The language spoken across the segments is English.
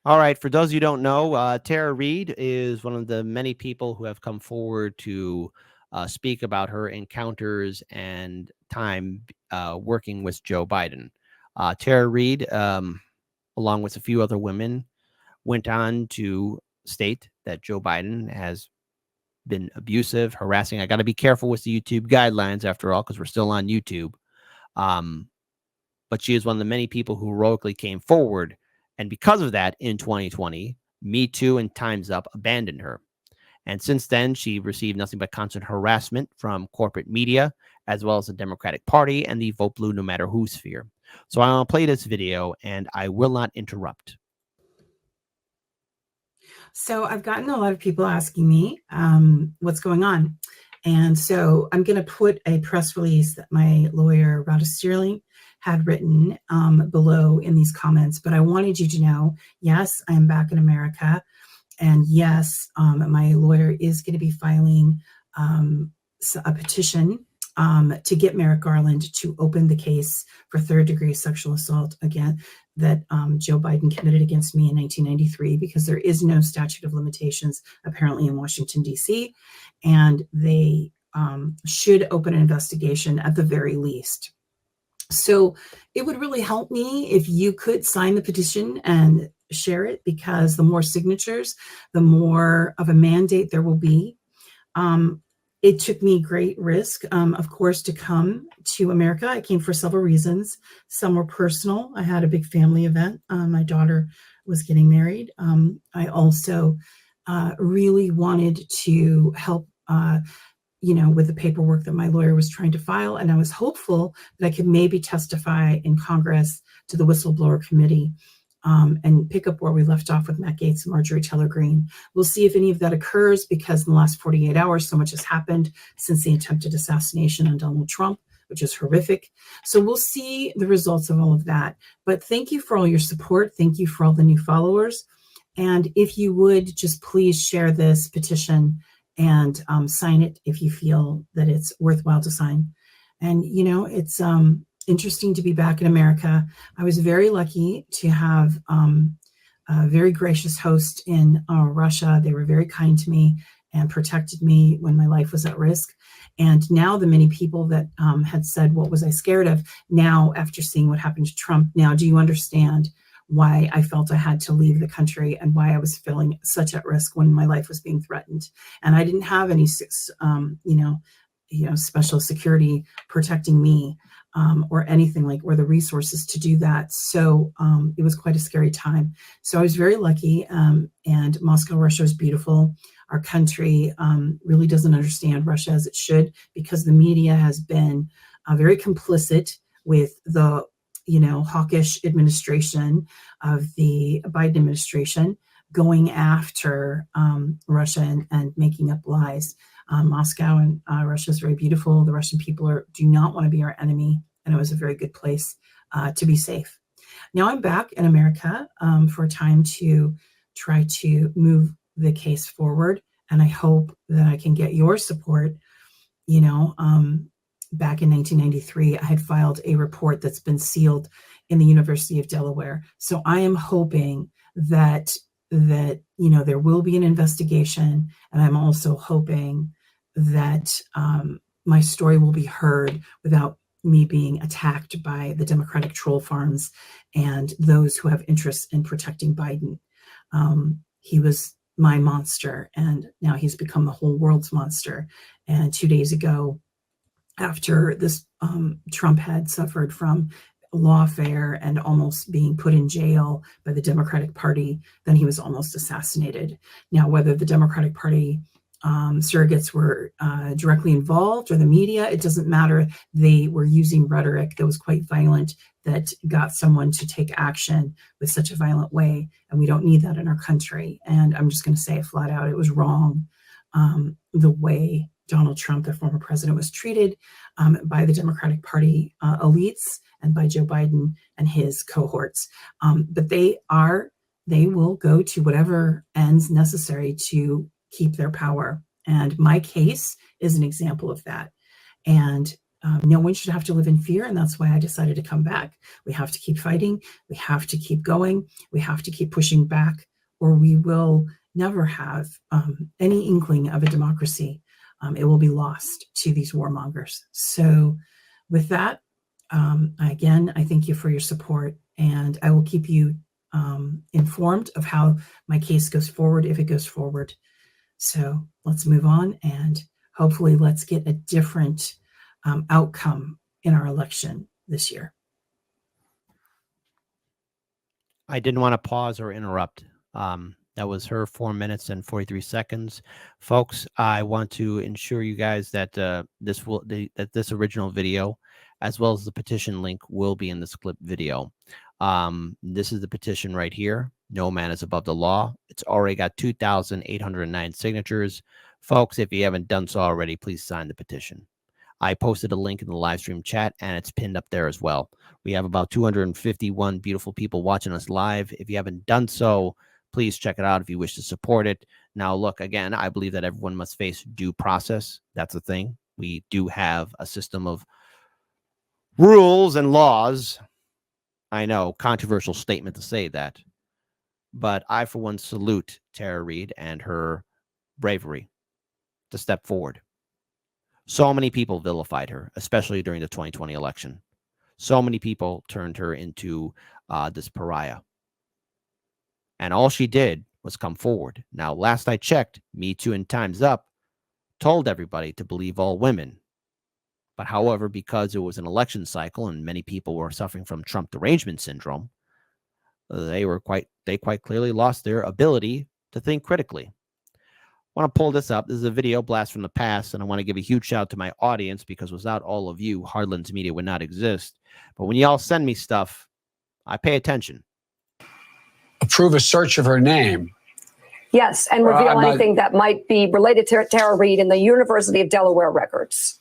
All right. For those who don't know, Tara Reade is one of the many people who have come forward to speak about her encounters and time working with Joe Biden. Tara Reade, along with a few other women, went on to state that Joe Biden has been abusive, harassing. I got to be careful with the YouTube guidelines, after all, because we're still on YouTube. Um, but she is one of the many people who heroically came forward. And because of that, in 2020, Me Too and Time's Up abandoned her. And since then, she received nothing but constant harassment from corporate media, as well as the Democratic Party and the Vote Blue No Matter Who sphere. So I'll play this video, and I will not interrupt. So I've gotten a lot of people asking me what's going on. And so I'm going to put a press release that my lawyer, Rada Sterling, had written below in these comments. But I wanted you to know, yes, I am back in America. And yes, my lawyer is going to be filing a petition to get Merrick Garland to open the case for third-degree sexual assault again that Joe Biden committed against me in 1993, because there is no statute of limitations apparently in Washington, D.C., and they should open an investigation at the very least. So it would really help me if you could sign the petition and share it, because the more signatures, the more of a mandate there will be. It took me great risk, of course, to come to America. I came for several reasons. Some were personal. I had a big family event. My daughter was getting married. I also really wanted to help with the paperwork that my lawyer was trying to file. And I was hopeful that I could maybe testify in Congress to the whistleblower committee and pick up where we left off with Matt Gaetz and Marjorie Taylor Greene. We'll see if any of that occurs, because in the last 48 hours, so much has happened since the attempted assassination on Donald Trump, which is horrific. So we'll see the results of all of that. But thank you for all your support. Thank you for all the new followers. And if you would just please share this petition and sign it if you feel that it's worthwhile to sign. And, it's interesting to be back in America. I was very lucky to have a very gracious host in Russia. They were very kind to me and protected me when my life was at risk. And now the many people that had said, what was I scared of? Now, after seeing what happened to Trump, now do you understand why I felt I had to leave the country and why I was feeling such at risk when my life was being threatened? And I didn't have any, special security protecting me or anything like, or the resources to do that. So it was quite a scary time. So I was very lucky. And Moscow, Russia is beautiful. Our country really doesn't understand Russia as it should, because the media has been very complicit with the hawkish administration of the Biden administration going after Russia and making up lies. Moscow and Russia is very beautiful. The Russian people do not want to be our enemy, and it was a very good place to be safe. Now I'm back in America for a time to try to move the case forward, and I hope that I can get your support. Back in 1993, I had filed a report that's been sealed in the University of Delaware. So I am hoping that there will be an investigation, and I'm also hoping that my story will be heard without me being attacked by the Democratic troll farms and those who have interests in protecting Biden. He was my monster, and now he's become the whole world's monster. And 2 days ago, after this, Trump had suffered from lawfare and almost being put in jail by the Democratic Party, then he was almost assassinated. Now, whether the Democratic Party surrogates were directly involved or the media, it doesn't matter. They were using rhetoric that was quite violent that got someone to take action with such a violent way. And we don't need that in our country. And I'm just going to say it flat out. It was wrong the way Donald Trump, the former president, was treated by the Democratic Party elites and by Joe Biden and his cohorts. But they will go to whatever ends necessary to keep their power. And my case is an example of that. And No one should have to live in fear, and that's why I decided to come back. We have to keep fighting. We have to keep going. We have to keep pushing back, or we will never have any inkling of a democracy. It will be lost to these warmongers. So with that, again, I thank you for your support, and I will keep you informed of how my case goes forward, if it goes forward. So let's move on, and hopefully let's get a different outcome in our election this year. I didn't want to pause or interrupt. That was her 4 minutes and 43 seconds. Folks, I want to ensure you guys that this original video, as well as the petition link, will be in this clip video. This is the petition right here. No man is above the law. It's already got 2,809 signatures. Folks, if you haven't done so already, please sign the petition. I posted a link in the live stream chat, and it's pinned up there as well. We have about 251 beautiful people watching us live. If you haven't done so, please check it out if you wish to support it. Now, look, again, I believe that everyone must face due process. That's the thing. We do have a system of rules and laws. I know, controversial statement to say that. But I, for one, salute Tara Reade and her bravery to step forward. So many people vilified her, especially during the 2020 election. So many people turned her into this pariah. And all she did was come forward. Now, last I checked, Me Too and Time's Up told everybody to believe all women. But however, because it was an election cycle and many people were suffering from Trump derangement syndrome, they quite clearly lost their ability to think critically. I want to pull this up. This is a video blast from the past, and I want to give a huge shout out to my audience, because without all of you, Hardlands Media would not exist. But when y'all send me stuff, I pay attention. Approve a search of her name. Yes, and reveal anything that might be related to Tara Reade in the University of Delaware records.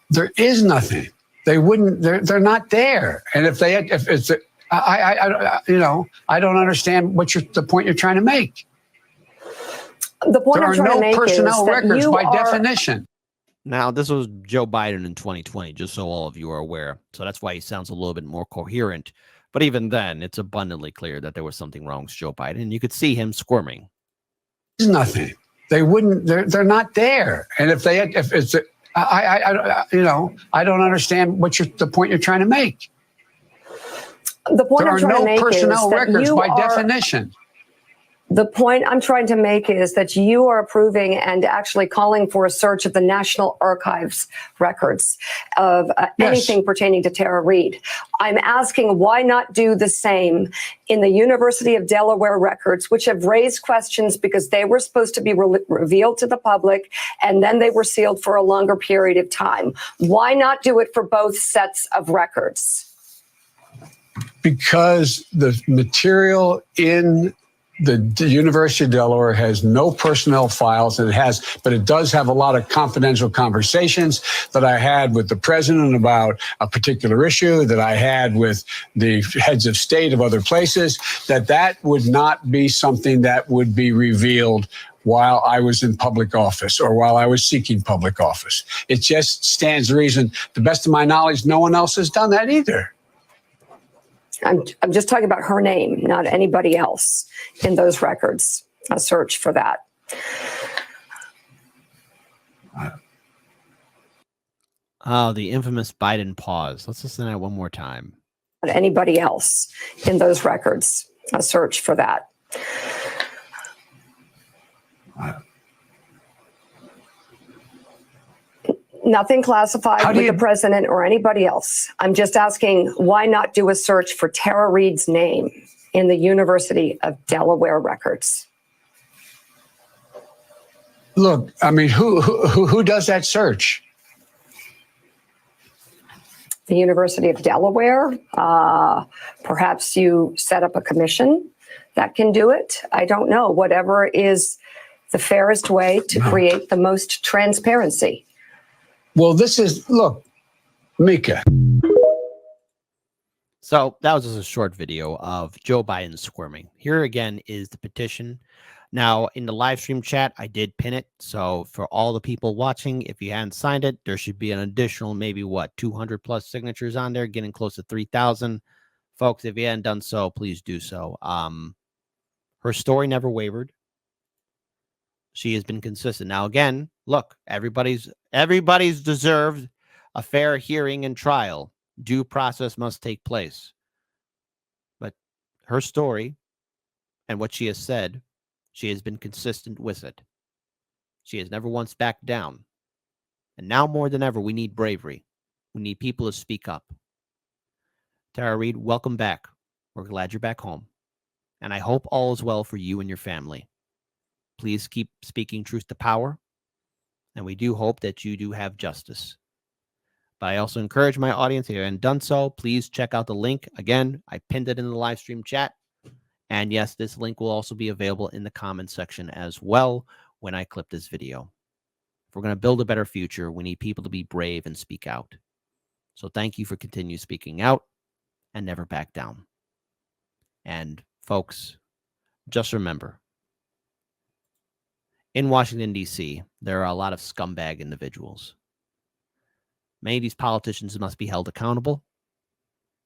There is nothing. They wouldn't. They're not there. And if they, if it's, I don't understand the point you're trying to make. The point I'm trying to make is that personnel records by definition. Now, this was Joe Biden in 2020, just so all of you are aware. So that's why he sounds a little bit more coherent. But even then, it's abundantly clear that there was something wrong with Joe Biden. And you could see him squirming. There's nothing. They wouldn't. They're not there. And if they, if it's, I don't understand the point you're trying to make. The point I'm trying to make is that personnel records by definition. The point I'm trying to make is that you are approving and actually calling for a search of the National Archives records of anything pertaining to Tara Reade. I'm asking, why not do the same in the University of Delaware records, which have raised questions because they were supposed to be revealed to the public and then they were sealed for a longer period of time. Why not do it for both sets of records? Because the material in the University of Delaware has no personnel files, but it does have a lot of confidential conversations that I had with the president about a particular issue, that I had with the heads of state of other places, that would not be something that would be revealed while I was in public office or while I was seeking public office. It just stands to reason. To the best of my knowledge, no one else has done that either. I'm just talking about her name, not anybody else in those records. A search for that. Oh, the infamous Biden pause. Let's listen to that one more time. Not anybody else in those records. A search for that. Nothing classified with the president or anybody else. I'm just asking, why not do a search for Tara Reade's name in the University of Delaware records? Look, I mean, who does that search? The University of Delaware. Perhaps you set up a commission that can do it. I don't know. Whatever is the fairest way to create the most transparency. Well, look, Mika. So that was just a short video of Joe Biden squirming. Here again is the petition. Now, in the live stream chat, I did pin it. So for all the people watching, if you hadn't signed it, there should be an additional maybe, 200 plus signatures on there, getting close to 3,000. Folks, if you hadn't done so, please do so. Her story never wavered. She has been consistent. Now, again, look, everybody's deserved a fair hearing and trial. Due process must take place. But her story and what she has said, she has been consistent with it. She has never once backed down. And now more than ever, we need bravery. We need people to speak up. Tara Reade, welcome back. We're glad you're back home. And I hope all is well for you and your family. Please keep speaking truth to power. And we do hope that you do have justice. But I also encourage my audience, if you haven't done so, please check out the link. Again, I pinned it in the live stream chat. And yes, this link will also be available in the comments section as well when I clip this video. If we're going to build a better future, we need people to be brave and speak out. So thank you for continue speaking out and never back down. And folks, just remember, in Washington, D.C., there are a lot of scumbag individuals. Many of these politicians must be held accountable,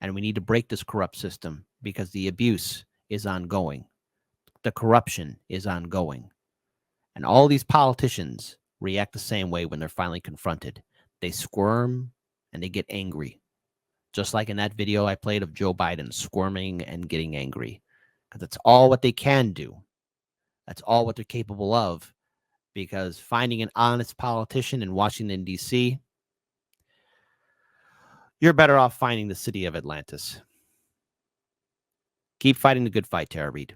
and we need to break this corrupt system because the abuse is ongoing. The corruption is ongoing. And all these politicians react the same way when they're finally confronted. They squirm and they get angry. Just like in that video I played of Joe Biden squirming and getting angry. Because that's all what they can do. That's all what they're capable of. Because finding an honest politician in Washington, D.C., you're better off finding the city of Atlantis. Keep fighting the good fight, Tara Reade.